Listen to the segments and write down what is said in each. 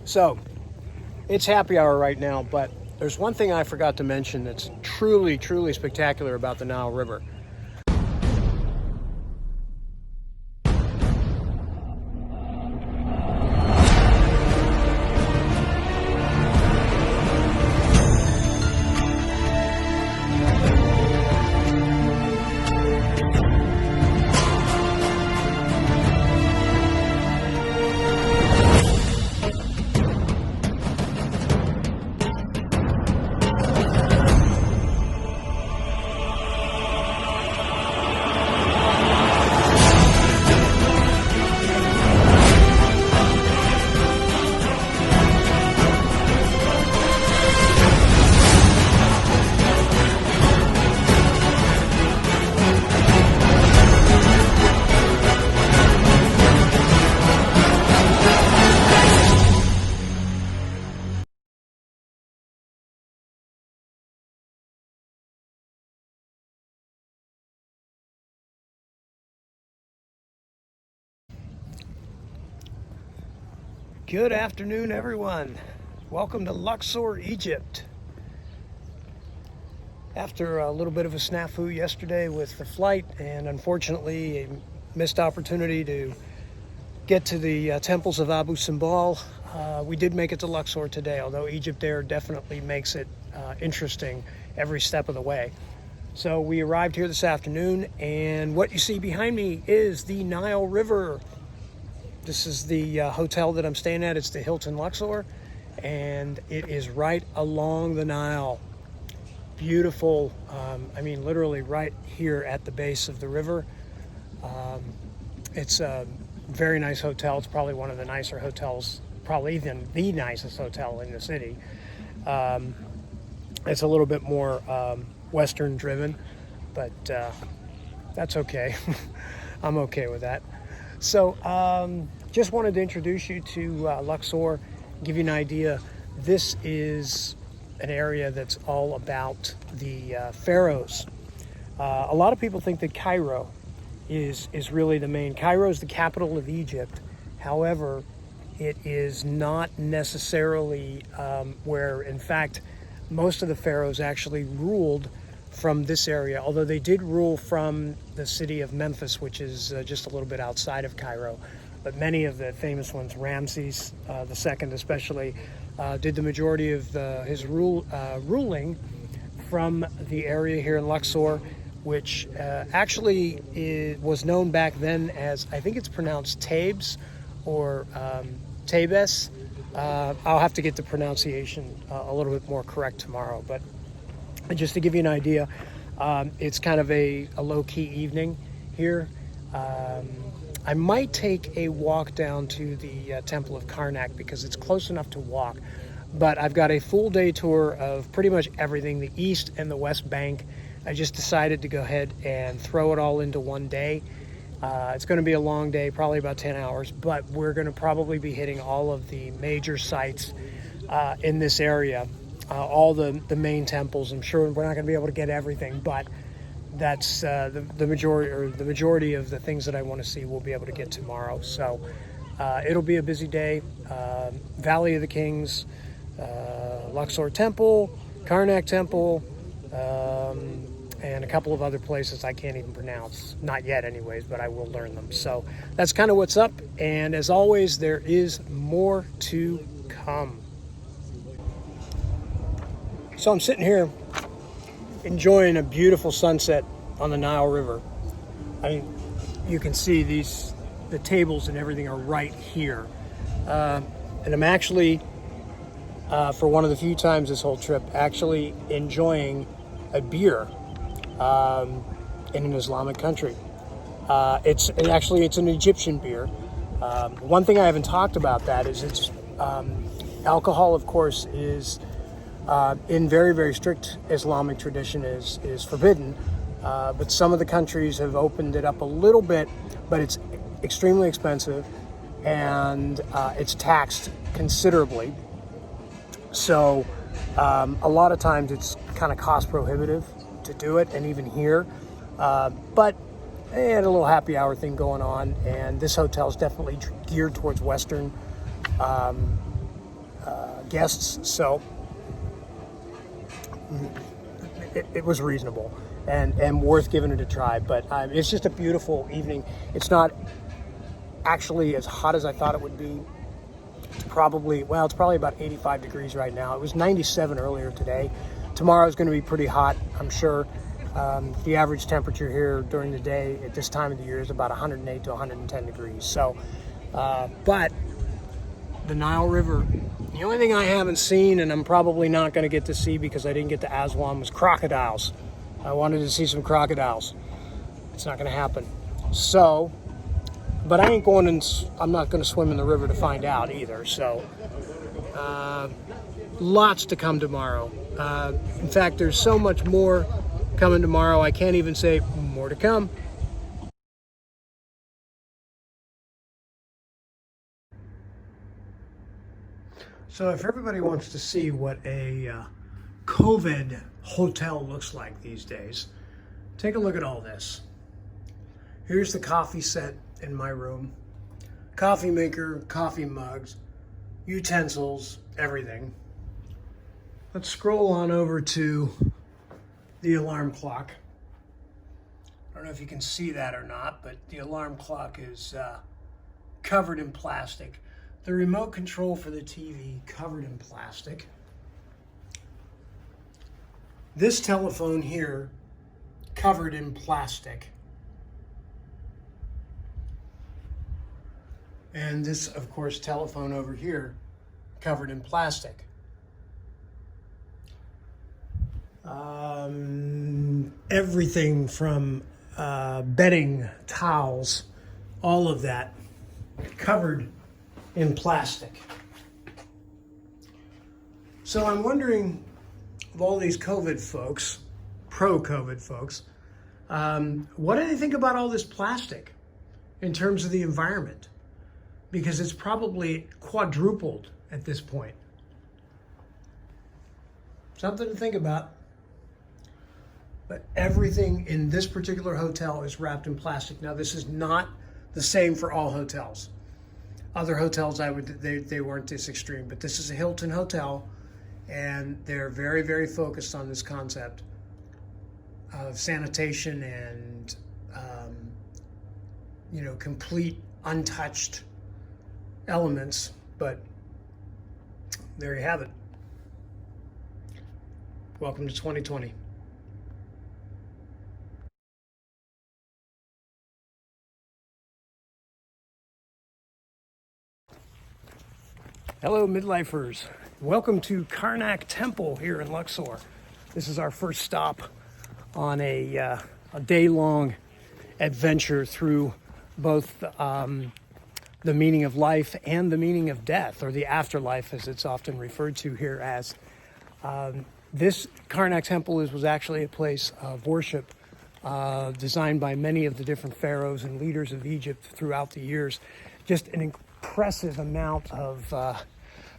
So, it's happy hour right now, but there's one thing I forgot to mention that's truly, truly spectacular about the Nile River. Good afternoon, everyone. Welcome to Luxor, Egypt. After a little bit of a snafu yesterday with the flight and unfortunately a missed opportunity to get to the temples of Abu Simbel, we did make it to Luxor today, although Egypt Air definitely makes it interesting every step of the way. So we arrived here this afternoon, and what you see behind me is the Nile River. This is the hotel that I'm staying at. It's the Hilton Luxor, and it is right along the Nile. Beautiful, I mean literally right here at the base of the river. It's a very nice hotel. It's probably one of the nicer hotels, probably even the nicest hotel in the city. It's a little bit more Western driven, but that's okay. I'm okay with that. So just wanted to introduce you to Luxor, give you an idea. This is an area that's all about the Pharaohs. A lot of people think that Cairo is really the main. Cairo is the capital of Egypt. However, it is not necessarily where, in fact, most of the Pharaohs actually ruled from this area, although they did rule from the city of Memphis, which is just a little bit outside of Cairo. But many of the famous ones, Ramses II especially, did the majority of his ruling from the area here in Luxor, which actually was known back then as, I think it's pronounced Thebes or Thebes. I'll have to get the pronunciation a little bit more correct tomorrow, but just to give you an idea, it's kind of a low-key evening here. I might take a walk down to the Temple of Karnak because it's close enough to walk. But I've got a full day tour of pretty much everything, the East and the West Bank. I just decided to go ahead and throw it all into one day. It's going to be a long day, probably about 10 hours, but we're going to probably be hitting all of the major sites in this area. All the main temples. I'm sure we're not going to be able to get everything, but that's the majority of the things that I want to see we'll be able to get tomorrow. So it'll be a busy day. Valley of the Kings, Luxor Temple, Karnak Temple, and a couple of other places I can't even pronounce. Not yet anyways, but I will learn them. So that's kind of what's up. And as always, there is more to come. So I'm sitting here enjoying a beautiful sunset on the Nile River. I mean, you can see the tables and everything are right here. And I'm actually, for one of the few times this whole trip, actually enjoying a beer in an Islamic country. It's an Egyptian beer. One thing I haven't talked about that is it's alcohol, of course, is in very, very strict Islamic tradition is forbidden. But some of the countries have opened it up a little bit, but it's extremely expensive and it's taxed considerably. So a lot of times it's kind of cost prohibitive to do it, and even here. But they had a little happy hour thing going on, and this hotel is definitely geared towards Western guests, so it was reasonable and worth giving it a try. But it's just a beautiful evening. It's not actually as hot as I thought it would be. It's probably about 85 degrees right now. It was 97 earlier today. Tomorrow is going to be pretty hot, I'm sure. The average temperature here during the day at this time of the year is about 108 to 110 degrees. So, but the Nile River, the only thing I haven't seen, and I'm probably not going to get to see because I didn't get to Aswan, was crocodiles. I wanted to see some crocodiles. It's not going to happen. So, but I ain't going and I'm not going to swim in the river to find out either. So, lots to come tomorrow. In fact, there's so much more coming tomorrow, I can't even say more to come. So if everybody wants to see what a COVID hotel looks like these days, take a look at all this. Here's the coffee set in my room. Coffee maker, coffee mugs, utensils, everything. Let's scroll on over to the alarm clock. I don't know if you can see that or not, but the alarm clock is covered in plastic. The remote control for the TV covered in plastic. This telephone here covered in plastic. And this, of course, telephone over here covered in plastic. Everything from bedding, towels, all of that covered in plastic. So I'm wondering, of all these COVID folks, pro-COVID folks, what do they think about all this plastic in terms of the environment? Because it's probably quadrupled at this point. Something to think about. But everything in this particular hotel is wrapped in plastic. Now, this is not the same for all hotels. Other hotels, they weren't this extreme, but this is a Hilton hotel, and they're very, very focused on this concept of sanitation and, complete untouched elements. But there you have it. Welcome to 2020. Hello, midlifers. Welcome to Karnak Temple here in Luxor. This is our first stop on a day-long adventure through both the meaning of life and the meaning of death, or the afterlife, as it's often referred to here as. This Karnak Temple was actually a place of worship designed by many of the different pharaohs and leaders of Egypt throughout the years. Just an impressive amount of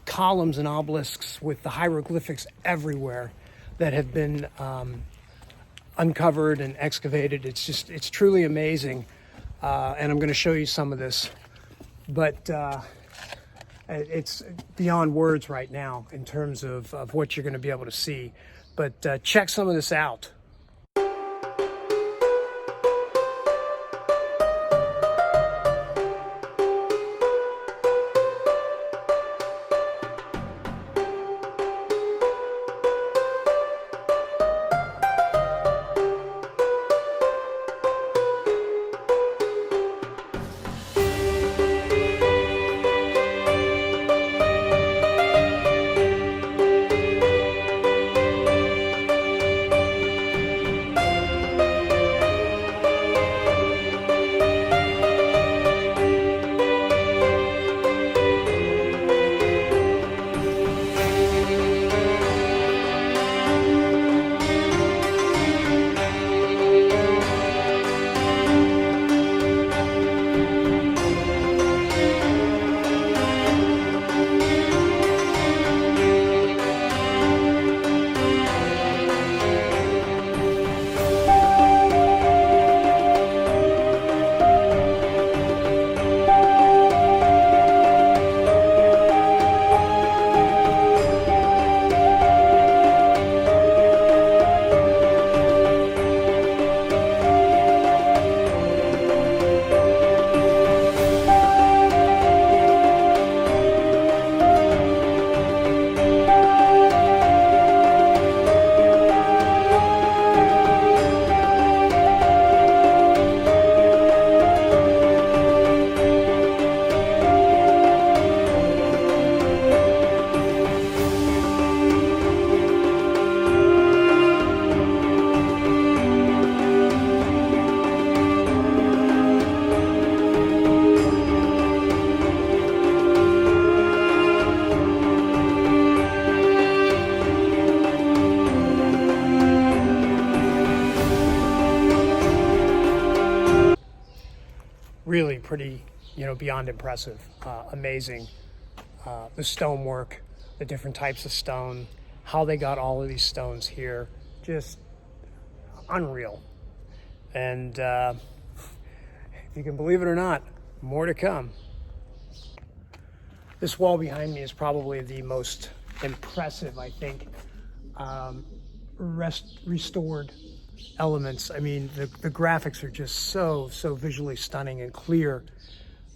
columns and obelisks with the hieroglyphics everywhere that have been uncovered and excavated. It's truly amazing, and I'm going to show you some of this, but it's beyond words right now in terms of what you're going to be able to see. But check some of this out. pretty, beyond impressive. Amazing. The stonework, the different types of stone, how they got all of these stones here, just unreal. And if you can believe it or not, more to come. This wall behind me is probably the most impressive, I think, restored elements. I mean, the graphics are just so visually stunning and clear.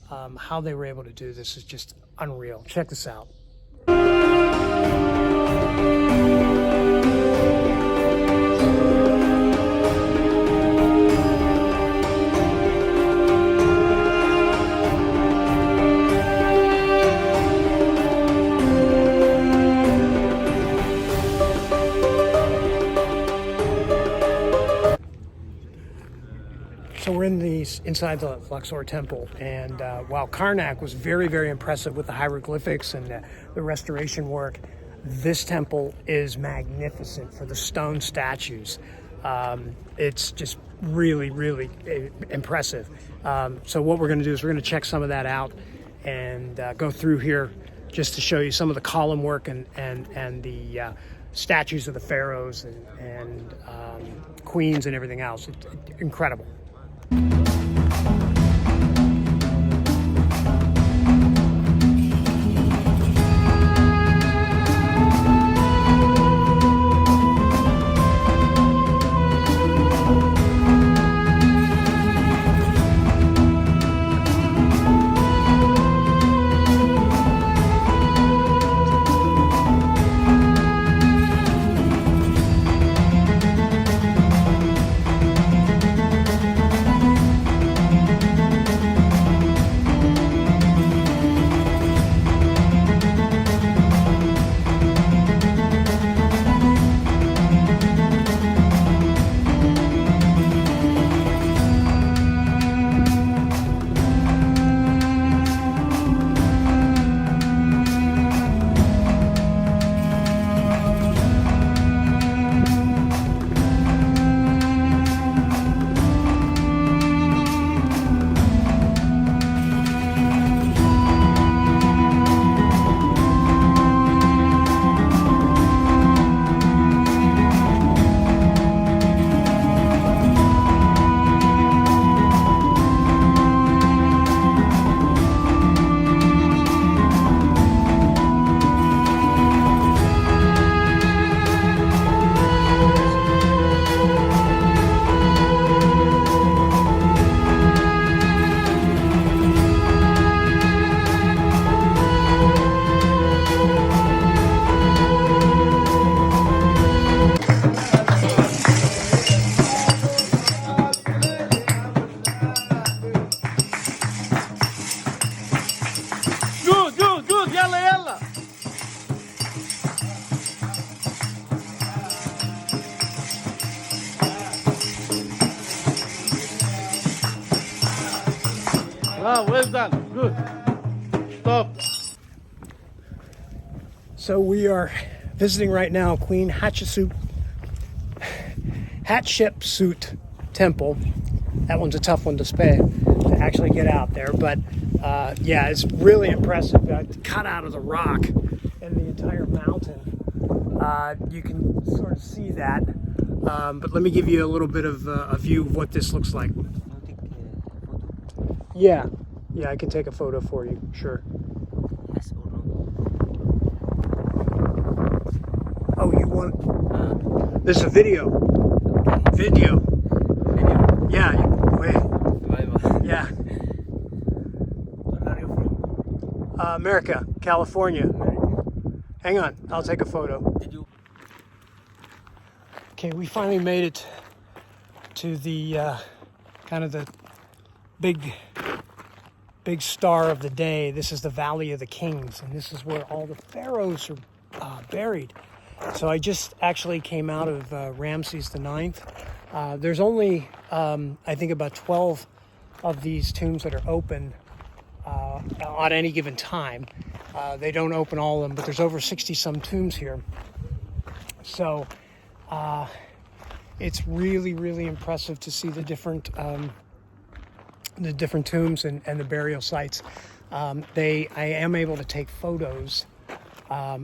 How they were able to do this is just unreal. Check this out. So we're inside the Luxor temple, and while Karnak was very impressive with the hieroglyphics and the restoration work, this temple is magnificent for the stone statues. It's just really impressive. So what we're going to do is we're going to check some of that out and go through here just to show you some of the column work and the statues of the pharaohs and queens and everything else. It's incredible. Well done. Good. Stop. So we are visiting right now Queen Hatshepsut Temple. That one's a tough one to actually get out there, but yeah, it's really impressive. Cut out of the rock and the entire mountain. You can sort of see that, but let me give you a little bit of a view of what this looks like. Yeah, I can take a photo for you, sure. Oh, you want... This is a video. Video. Yeah, wait. Yeah. Where are you from? America, California. Hang on, I'll take a photo. Did you? Okay, we finally made it to the kind of the big star of the day. This is the Valley of the Kings, and this is where all the pharaohs are buried. So I just actually came out of Ramses IX. There's only, I think, about 12 of these tombs that are open on any given time. They don't open all of them, but there's over 60-some tombs here. So it's really, really impressive to see the different the different tombs and the burial sites. I am able to take photos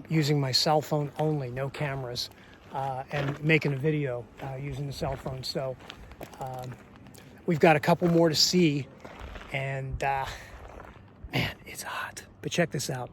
using my cell phone only, no cameras, and making a video using the cell phone. So we've got a couple more to see, and man, it's hot. But check this out.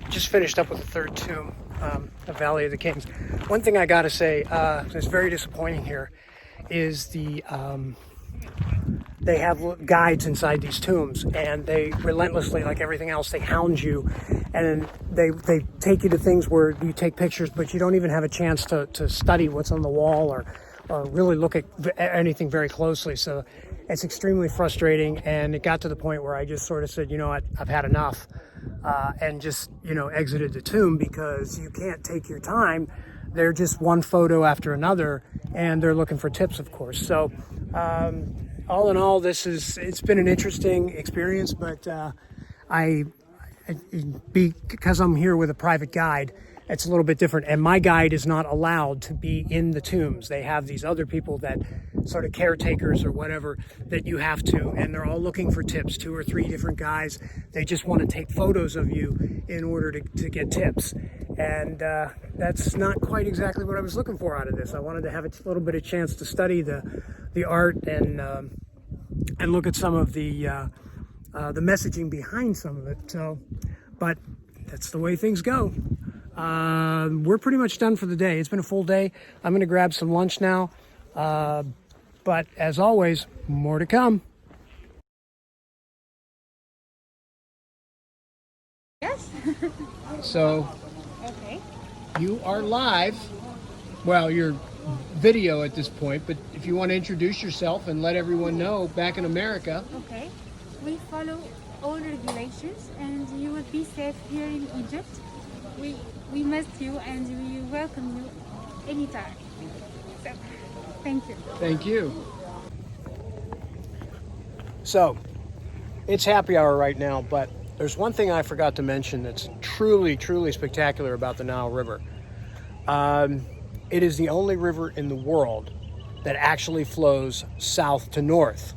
Just finished up with the third tomb, the Valley of the Kings. One thing I gotta say that's very disappointing here is they have guides inside these tombs, and they relentlessly, like everything else, they hound you, and they take you to things where you take pictures, but you don't even have a chance to study what's on the wall or really look at anything very closely. So it's extremely frustrating, and it got to the point where I just sort of said, you know what, I've had enough, and just, you know, exited the tomb, because you can't take your time. They're just one photo after another, and they're looking for tips, of course. So all in all, it's been an interesting experience, but because I'm here with a private guide, it's a little bit different. And my guide is not allowed to be in the tombs. They have these other people that sort of caretakers or whatever that you have to, and they're all looking for tips, 2 or 3 different guys. They just want to take photos of you in order to get tips. And that's not quite exactly what I was looking for out of this. I wanted to have a little bit of chance to study the art and look at some of the messaging behind some of it. So, but that's the way things go. We're pretty much done for the day. It's been a full day. I'm going to grab some lunch now. But as always, more to come. Yes. So, Okay. you are live. Well, you're video at this point, but if you want to introduce yourself and let everyone know back in America. Okay. We follow all regulations, and you will be safe here in Egypt. We missed you, and we welcome you anytime. So. Thank you. Thank you. So, it's happy hour right now, but there's one thing I forgot to mention that's truly, truly spectacular about the Nile River. It is the only river in the world that actually flows south to north.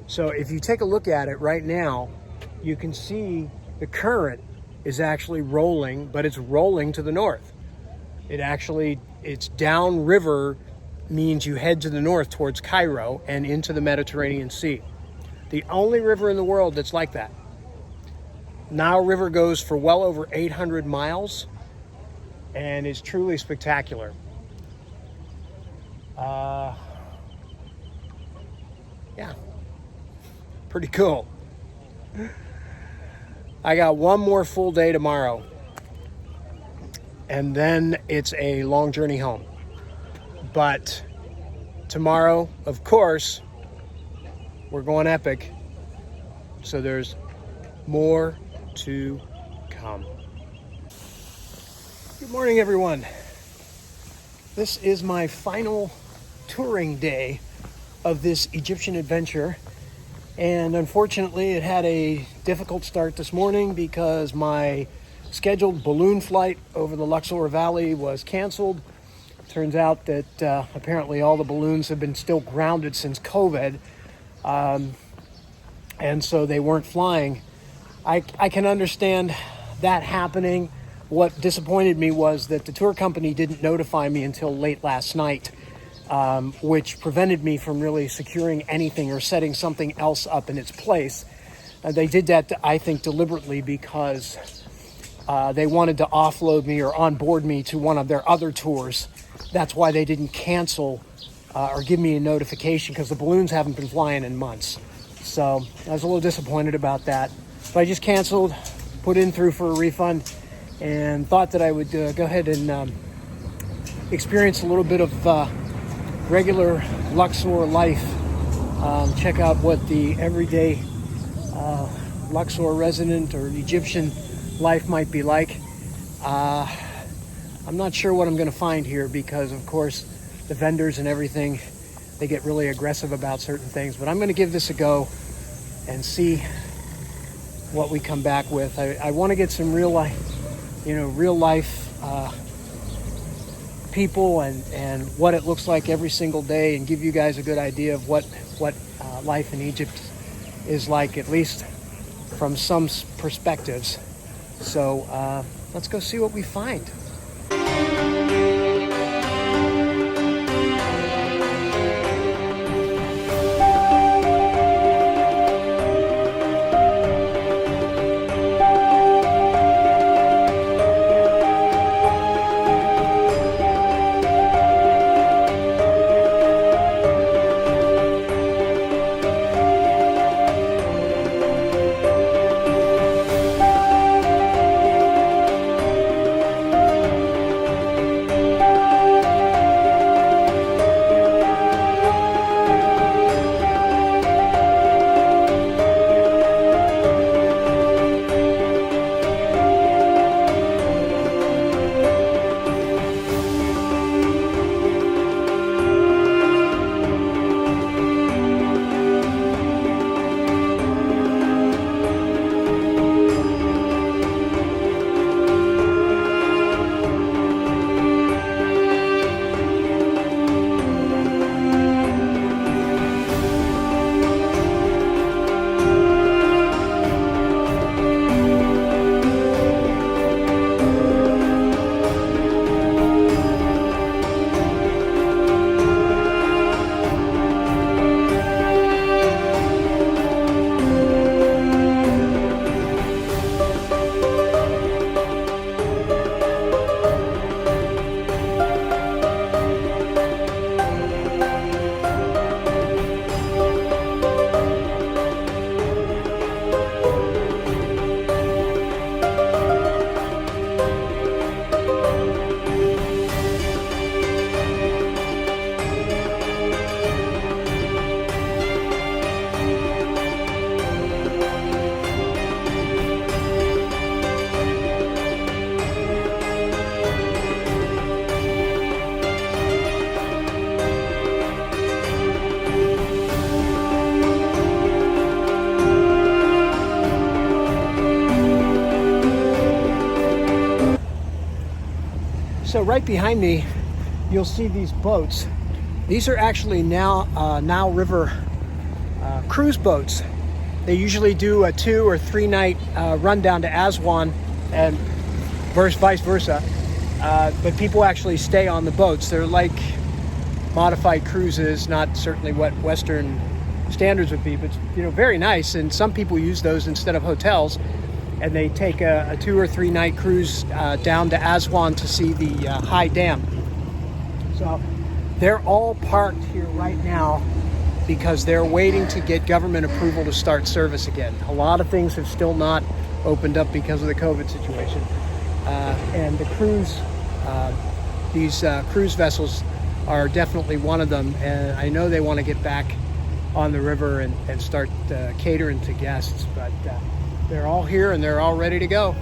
So if you take a look at it right now, you can see the current is actually rolling, but it's rolling to the north. It's downriver, means you head to the north towards Cairo and into the Mediterranean Sea. The only river in the world that's like that. Nile River goes for well over 800 miles and is truly spectacular. Yeah, pretty cool. I got one more full day tomorrow, and then it's a long journey home. But tomorrow, of course, we're going epic. So there's more to come. Good morning, everyone. This is my final touring day of this Egyptian adventure. And unfortunately, it had a difficult start this morning because my scheduled balloon flight over the Luxor Valley was canceled. Turns out that apparently all the balloons have been still grounded since COVID. And so they weren't flying. I can understand that happening. What disappointed me was that the tour company didn't notify me until late last night, which prevented me from really securing anything or setting something else up in its place. They did that, I think, deliberately because they wanted to offload me or onboard me to one of their other tours. That's why they didn't cancel or give me a notification, because the balloons haven't been flying in months. So I was a little disappointed about that. But I just canceled, put in through for a refund, and thought that I would go ahead and experience a little bit of regular Luxor life. Check out what the everyday Luxor resident or Egyptian life might be like. I'm not sure what I'm going to find here because, of course, the vendors and everything, they get really aggressive about certain things. But I'm going to give this a go and see what we come back with. I want to get some real life people and what it looks like every single day, and give you guys a good idea of what life in Egypt is like, at least from some perspectives. So let's go see what we find. So right behind me, you'll see these boats. These are actually now Nile River cruise boats. They usually do a 2 or 3 night run down to Aswan and vice versa. But people actually stay on the boats. They're like modified cruises, not certainly what Western standards would be, but very nice. And some people use those instead of hotels, and they take a 2 or 3 night cruise down to Aswan to see the high dam. So they're all parked here right now because they're waiting to get government approval to start service again. A lot of things have still not opened up because of the COVID situation. And the these cruise vessels are definitely one of them. And I know they want to get back on the river and start catering to guests, but they're all here and they're all ready to go.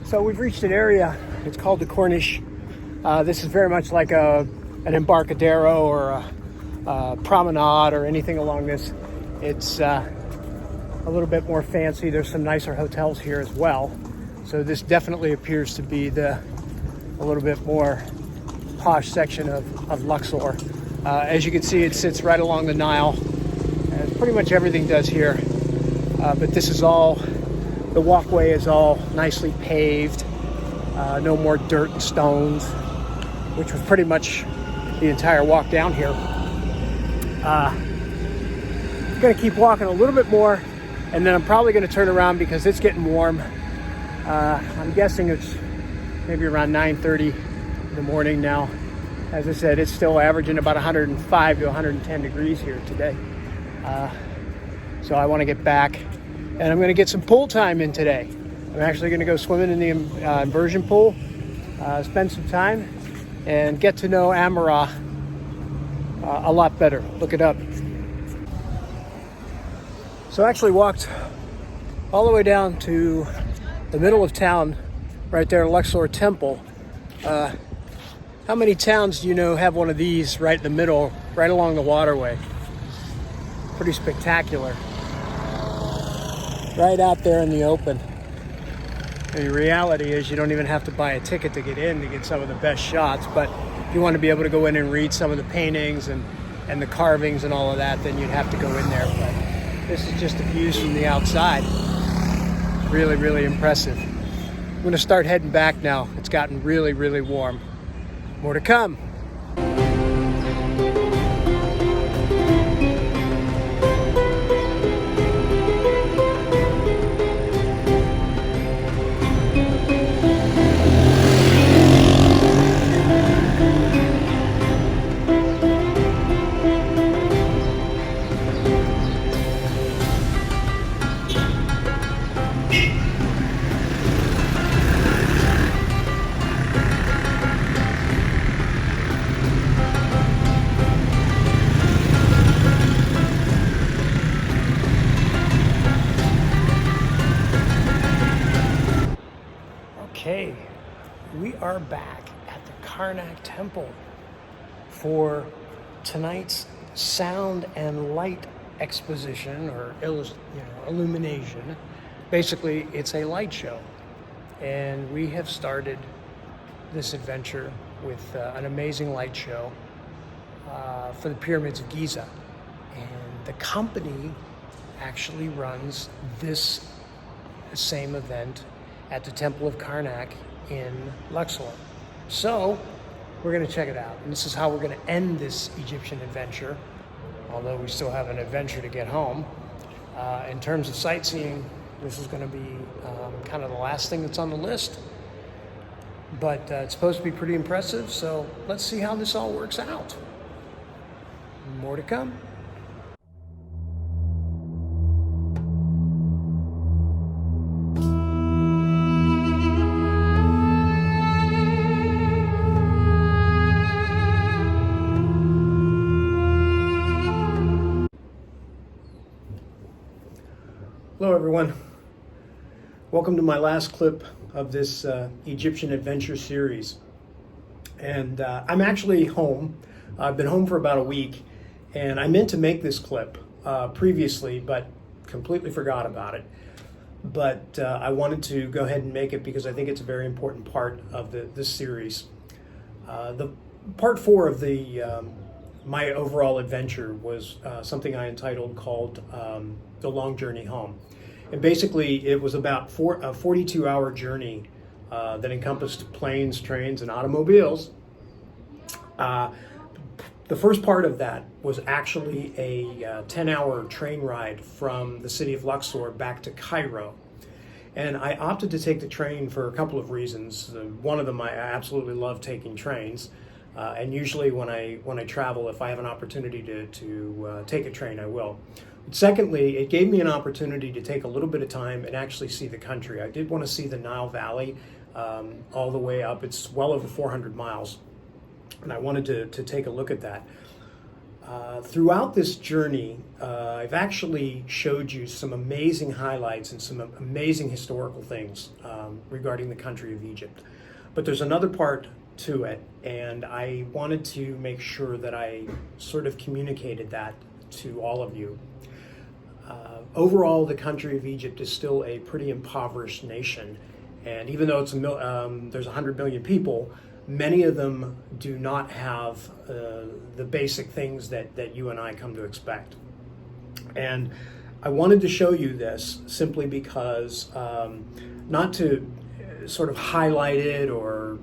So we've reached an area, it's called the Corniche. This is very much like an Embarcadero or a promenade or anything along this. It's a little bit more fancy. There's some nicer hotels here as well. So this definitely appears to be a little bit more posh section of Luxor. As you can see, it sits right along the Nile, as pretty much everything does here. But this is all, the walkway is all nicely paved. No more dirt and stones, which was pretty much the entire walk down here. I'm gonna keep walking a little bit more, and then I'm probably gonna turn around because it's getting warm. I'm guessing it's maybe around 9:30 in the morning now. As I said, it's still averaging about 105 to 110 degrees here today. So I want to get back, and I'm going to get some pool time in today. I'm actually going to go swimming in the immersion pool, spend some time, and get to know Amara a lot better. Look it up. So I actually walked all the way down to the middle of town, right there, Luxor Temple. How many towns do you know have one of these right in the middle, right along the waterway? Pretty spectacular. Right out there in the open. And the reality is you don't even have to buy a ticket to get in to get some of the best shots, but if you want to be able to go in and read some of the paintings and the carvings and all of that, then you'd have to go in there. But this is just the views from the outside. It's really, really impressive. I'm going to start heading back now. It's gotten really, really warm. More to come. Okay, we are back at the Karnak Temple for tonight's sound and light exposition or illumination. Basically, it's a light show, and we have started this adventure with an amazing light show for the pyramids of Giza. And the company actually runs this same event at the Temple of Karnak in Luxor. So we're going to check it out. And this is how we're going to end this Egyptian adventure, although we still have an adventure to get home. In terms of sightseeing, this is going to be kind of the last thing that's on the list. But it's supposed to be pretty impressive, so let's see how this all works out. More to come. Hello everyone, welcome to my last clip of this Egyptian adventure series. And I'm actually home. I've been home for about a week, and I meant to make this clip previously, but completely forgot about it. But I wanted to go ahead and make it because I think it's a very important part of this series. The part 4 of my overall adventure was something I entitled called The Long Journey Home. And basically it was about a 42-hour journey that encompassed planes, trains, and automobiles. The first part of that was actually a 10-hour train ride from the city of Luxor back to Cairo. And I opted to take the train for a couple of reasons. One of them, I absolutely love taking trains. And usually when I travel, if I have an opportunity to take a train, I will. Secondly, it gave me an opportunity to take a little bit of time and actually see the country. I did want to see the Nile Valley all the way up. It's well over 400 miles, and I wanted to take a look at that. Throughout this journey, I've actually showed you some amazing highlights and some amazing historical things regarding the country of Egypt. But there's another part to it, and I wanted to make sure that I sort of communicated that to all of you. Overall, the country of Egypt is still a pretty impoverished nation, and even though there's 100 million people, many of them do not have the basic things that you and I come to expect. And I wanted to show you this simply because, not to sort of highlight it or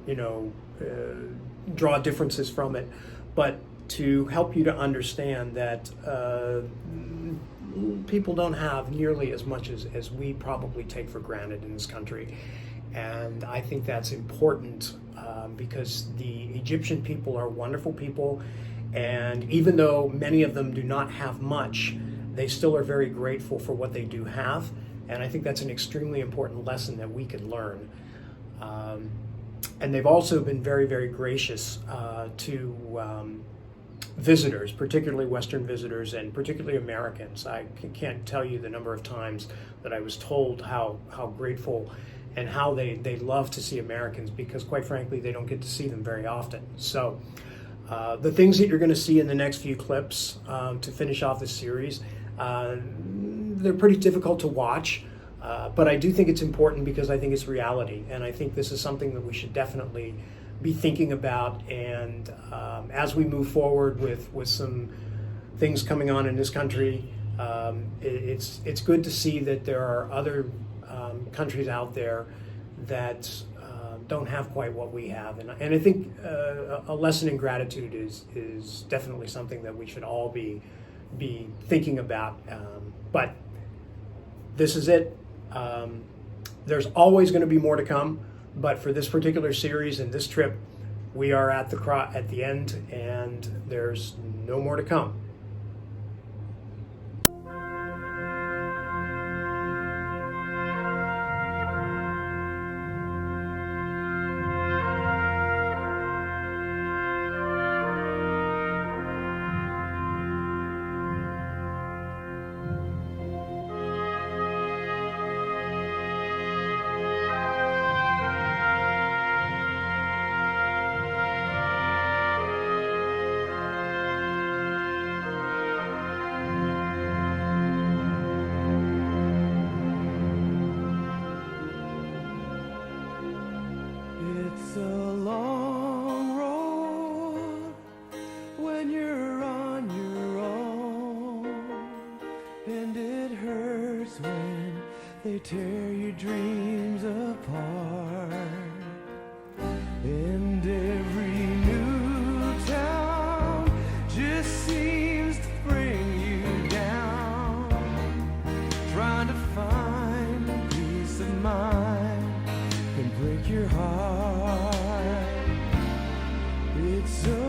draw differences from it, but to help you to understand that people don't have nearly as much as we probably take for granted in this country. And I think that's important because the Egyptian people are wonderful people, and even though many of them do not have much, they still are very grateful for what they do have, and I think that's an extremely important lesson that we can learn. And they've also been very, very gracious to visitors, particularly Western visitors and particularly Americans. I can't tell you the number of times that I was told how grateful and how they love to see Americans, because quite frankly they don't get to see them very often. So the things that you're going to see in the next few clips to finish off this series, they're pretty difficult to watch, but I do think it's important because I think it's reality, and I think this is something that we should definitely be thinking about. And as we move forward with some things coming on in this country, it's good to see that there are other countries out there that don't have quite what we have, and I think a lesson in gratitude is definitely something that we should all be thinking about. But this is it. There's always going to be more to come. But for this particular series and this trip, we are at the end, and there's no more to come. It's a long road when you're on your own, and it hurts when they tear your dreams apart. And every new town just seems to bring you down, trying to find peace of mind and break your heart. It's so